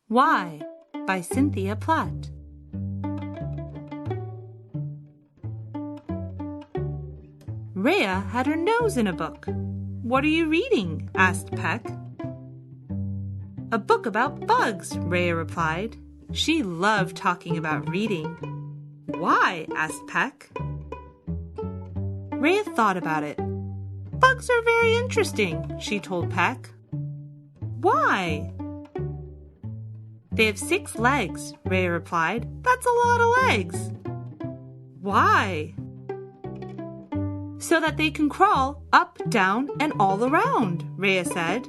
Why? By Cynthia Platt. Rhea had her nose in a book. "What are you reading?" asked Peck. "A book about bugs," Rhea replied. She loved talking about reading. "Why?" asked Peck. Rhea thought about it. "Bugs are very interesting," she told Peck. "Why?" "They have 6 legs," Rhea replied. "That's a lot of legs." "Why?" "So that they can crawl up, down, and all around," Rhea said.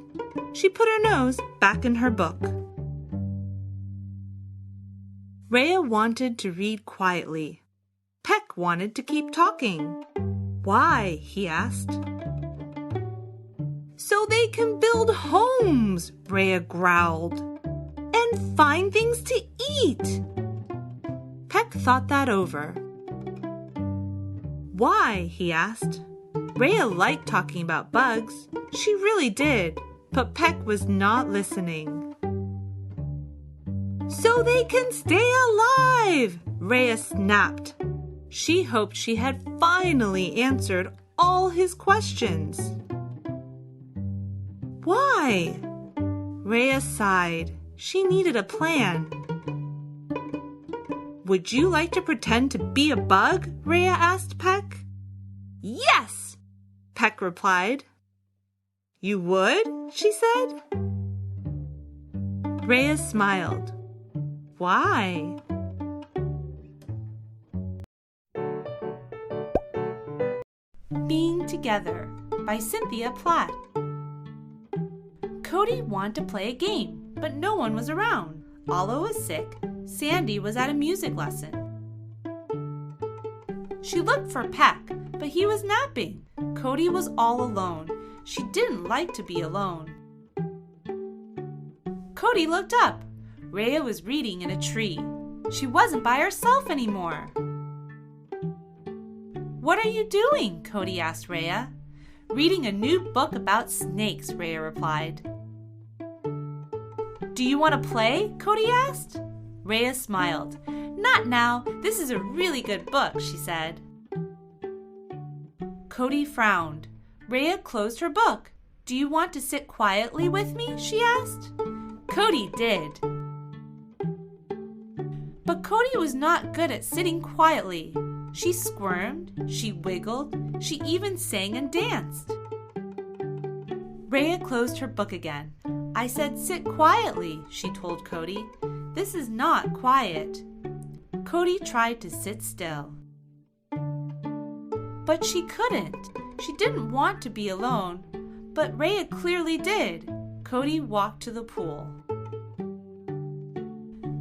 She put her nose back in her book. Rhea wanted to read quietly. Peck wanted to keep talking. "Why?" he asked. "So they can build homes," Rhea growled, "and find things to eat." Peck thought that over. "Why?" he asked. Rhea liked talking about bugs. She really did, but Peck was not listening. "So they can stay alive," Rhea snapped. She hoped she had finally answered all his questions. "Why?" Rhea sighed. She needed a plan. "Would you like to pretend to be a bug?" Rhea asked Peck. "Yes," Peck replied. "You would?" she said. Rhea smiled. "Why?" Being Together by Cynthia Platt. Cody wanted to play a game, but no one was around. Alla was sick. Sandy was at a music lesson. She looked for Peck, but he was napping. Cody was all alone. She didn't like to be alone. Cody looked up. Rhea was reading in a tree. She wasn't by herself anymore. "What are you doing?" Cody asked Rhea. "Reading a new book about snakes," Rhea replied. "Do you want to play?" Cody asked. Rhea smiled. "Not now. This is a really good book," she said. Cody frowned. Rhea closed her book. "Do you want to sit quietly with me?" she asked. Cody did. But Cody was not good at sitting quietly. She squirmed, she wiggled, she even sang and danced. Rhea closed her book again. "I said sit quietly," she told Cody. "This is not quiet." Cody tried to sit still. But she couldn't. She didn't want to be alone, but Rhea clearly did. Cody walked to the pool.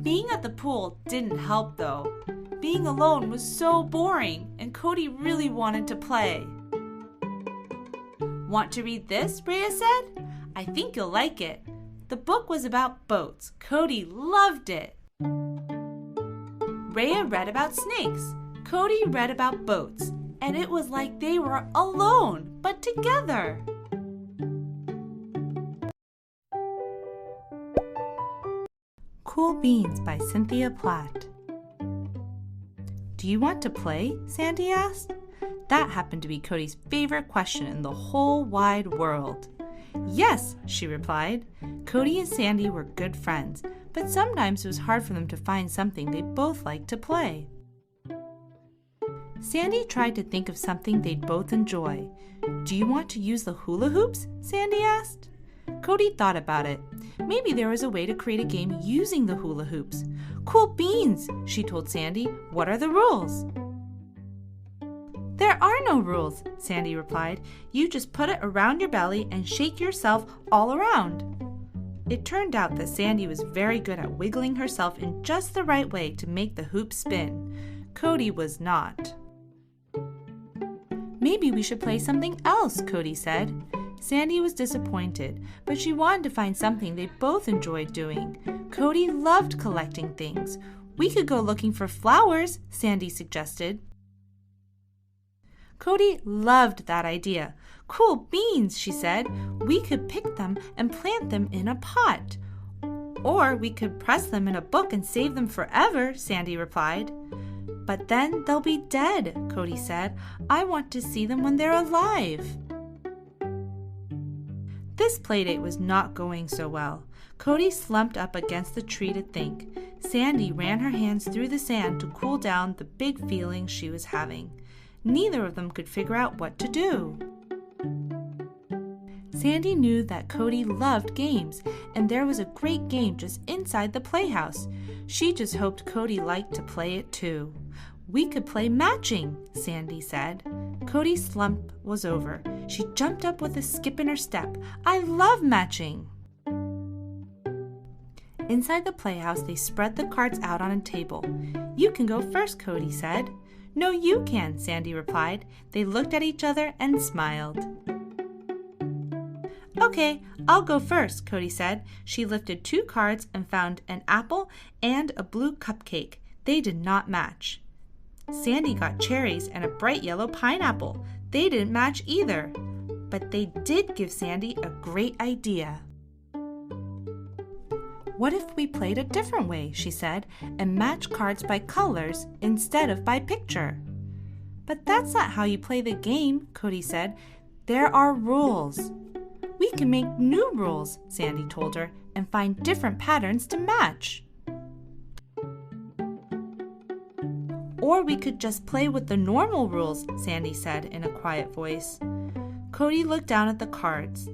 Being at the pool didn't help though. Being alone was so boring, and Cody really wanted to play. "Want to read this?" Rhea said. "I think you'll like it." The book was about boats. Cody loved it. Rhea read about snakes. Cody read about boats, and it was like they were alone, but together. Cool Beans by Cynthia Platt. "Do you want to play?" Sandy asked. That happened to be Cody's favorite question in the whole wide world. "Yes," she replied. Cody and Sandy were good friends, but sometimes it was hard for them to find something they both liked to play. Sandy tried to think of something they'd both enjoy. "Do you want to use the hula hoops?" Sandy asked. Cody thought about it. Maybe there was a way to create a game using the hula hoops. "Cool beans," she told Sandy. "What are the rules?" "There are no rules," Sandy replied. "You just put it around your belly and shake yourself all around." It turned out that Sandy was very good at wiggling herself in just the right way to make the hoop spin. Cody was not. "Maybe we should play something else," Cody said. Sandy was disappointed, but she wanted to find something they both enjoyed doing. Cody loved collecting things. "We could go looking for flowers," Sandy suggested. Cody loved that idea. "Cool beans," she said. "We could pick them and plant them in a pot. Or we could press them in a book and save them forever, Sandy replied. But then they'll be dead, Cody said. I want to see them when they're alive. This playdate was not going so well. Cody slumped up against the tree to think. Sandy ran her hands through the sand to cool down the big feelings she was having. Neither of them could figure out what to do. Sandy knew that Cody loved games, and there was a great game just inside the playhouse. She just hoped Cody liked to play it too. We could play matching, Sandy said. Cody's slump was over. She jumped up with a skip in her step. I love matching! Inside the playhouse, they spread the cards out on a table. You can go first, Cody said. No, you can, Sandy replied. They looked at each other and smiled. Okay, I'll go first, Cody said. She lifted 2 cards and found an apple and a blue cupcake. They did not match. Sandy got cherries and a bright yellow pineapple. They didn't match either. But they did give Sandy a great idea. What if we played a different way, she said, and matched cards by colors instead of by picture? But that's not how you play the game, Cody said. There are rules. We can make new rules, Sandy told her, and find different patterns to match. Or we could just play with the normal rules, Sandy said in a quiet voice. Cody looked down at the cards.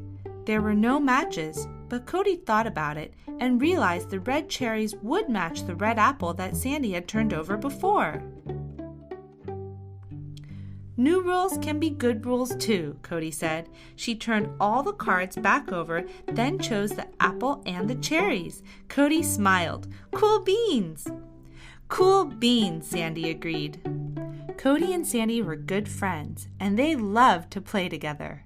There were no matches, but Cody thought about it and realized the red cherries would match the red apple that Sandy had turned over before. New rules can be good rules too, Cody said. She turned all the cards back over, then chose the apple and the cherries. Cody smiled. Cool beans! Cool beans, Sandy agreed. Cody and Sandy were good friends, and they loved to play together.